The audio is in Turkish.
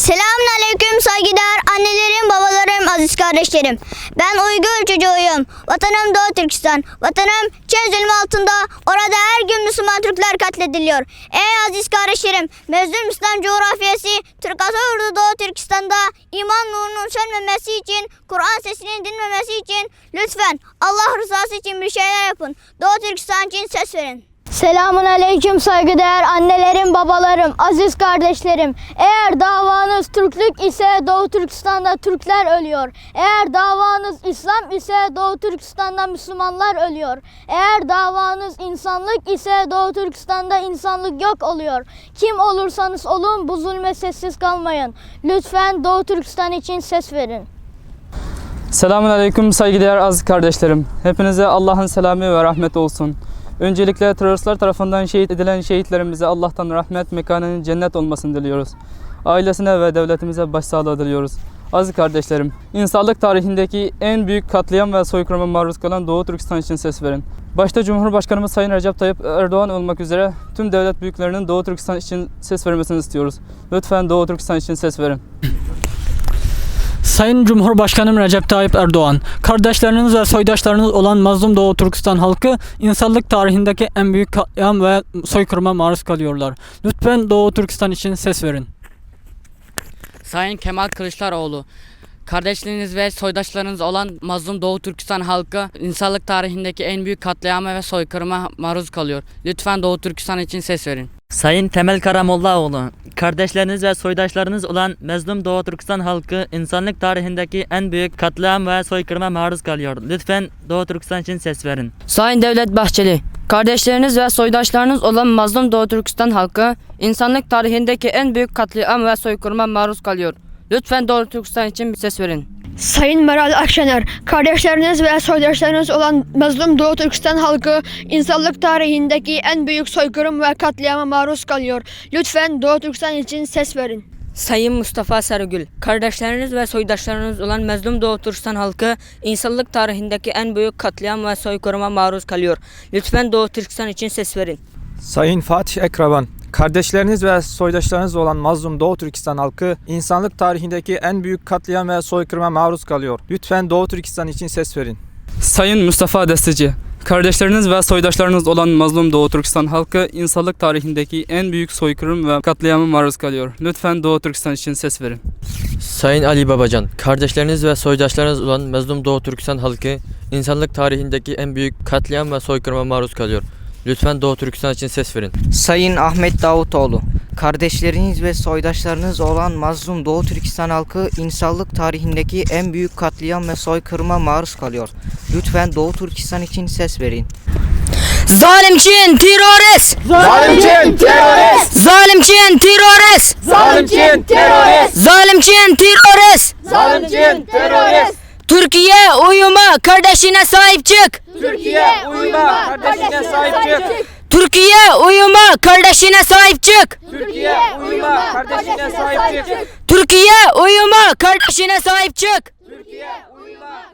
Selamünaleyküm saygıdeğer annelerim, babalarım, aziz kardeşlerim. Ben Uygur çocuğuyum. Vatanım Doğu Türkistan. Vatanım Çin zulmü altında. Orada her gün Müslüman Türkler katlediliyor. Ey aziz kardeşlerim, mezun İslam coğrafyası Türk Asırlı Doğu Türkistan'da iman nurunun sönmemesi için, Kur'an sesinin dinmemesi için lütfen Allah rızası için bir şeyler yapın. Doğu Türkistan için ses verin. Selamünaleyküm saygıdeğer annelerim, babalarım, aziz kardeşlerim. Eğer davanız Türklük ise Doğu Türkistan'da Türkler ölüyor. Eğer davanız İslam ise Doğu Türkistan'da Müslümanlar ölüyor. Eğer davanız insanlık ise Doğu Türkistan'da insanlık yok oluyor. Kim olursanız olun bu zulme sessiz kalmayın. Lütfen Doğu Türkistan için ses verin. Selamünaleyküm saygıdeğer aziz kardeşlerim. Hepinize Allah'ın selamı ve rahmeti olsun. Öncelikle teröristler tarafından şehit edilen şehitlerimize Allah'tan rahmet, mekanının cennet olmasını diliyoruz. Ailesine ve devletimize başsağlığı diliyoruz. Aziz kardeşlerim, insanlık tarihindeki en büyük katliam ve soykırıma maruz kalan Doğu Türkistan için ses verin. Başta Cumhurbaşkanımız Sayın Recep Tayyip Erdoğan olmak üzere tüm devlet büyüklerinin Doğu Türkistan için ses vermesini istiyoruz. Lütfen Doğu Türkistan için ses verin. Sayın Cumhurbaşkanım Recep Tayyip Erdoğan, kardeşleriniz ve soydaşlarınız olan mazlum Doğu Türkistan halkı insanlık tarihindeki en büyük katliam ve soykırıma maruz kalıyorlar. Lütfen Doğu Türkistan için ses verin. Sayın Kemal Kılıçdaroğlu, kardeşleriniz ve soydaşlarınız olan mazlum Doğu Türkistan halkı insanlık tarihindeki en büyük katliama ve soykırıma maruz kalıyor. Lütfen Doğu Türkistan için ses verin. Sayın Temel Karamollaoğlu, kardeşleriniz ve soydaşlarınız olan mazlum Doğu Türkistan halkı insanlık tarihindeki en büyük katliam ve soykırıma maruz kalıyor. Lütfen Doğu Türkistan için ses verin. Sayın Devlet Bahçeli, kardeşleriniz ve soydaşlarınız olan mazlum Doğu Türkistan halkı insanlık tarihindeki en büyük katliam ve soykırıma maruz kalıyor. Lütfen Doğu Türkistan için bir ses verin. Sayın Meral Akşener, kardeşleriniz ve soydaşlarınız olan mazlum Doğu Türkistan halkı insanlık tarihindeki en büyük soykırım ve katliama maruz kalıyor. Lütfen Doğu Türkistan için ses verin. Sayın Mustafa Sarıgül, kardeşleriniz ve soydaşlarınız olan mazlum Doğu Türkistan halkı insanlık tarihindeki en büyük katliam ve soykırıma maruz kalıyor. Lütfen Doğu Türkistan için ses verin. Sayın Fatih Ekraban, kardeşleriniz ve soydaşlarınız olan mazlum Doğu Türkistan halkı insanlık tarihindeki en büyük katliam ve soykırıma maruz kalıyor. Lütfen Doğu Türkistan için ses verin. Sayın Mustafa Destici, kardeşleriniz ve soydaşlarınız olan mazlum Doğu Türkistan halkı insanlık tarihindeki en büyük soykırım ve katliama maruz kalıyor. Lütfen Doğu Türkistan için ses verin. Sayın Ali Babacan, kardeşleriniz ve soydaşlarınız olan mazlum Doğu Türkistan halkı insanlık tarihindeki en büyük katliam ve soykırıma maruz kalıyor. Lütfen Doğu Türkistan için ses verin. Sayın Ahmet Davutoğlu, kardeşleriniz ve soydaşlarınız olan mazlum Doğu Türkistan halkı insanlık tarihindeki en büyük katliam ve soykırıma maruz kalıyor. Lütfen Doğu Türkistan için ses verin. Zalim Çin terörist! Zalim Çin terörist! Zalim Çin terörist! Zalim Çin terörist! Zalim Çin terörist! Zalim Çin terörist! Türkiye uyuma, kardeşine sahip çık! Türkiye uyuma, kardeşine sahip çık! Türkiye uyuma, kardeşine sahip çık! Türkiye uyuma, kardeşine sahip çık! Türkiye uyuma, kardeşine sahip çık! Türkiye uyuma,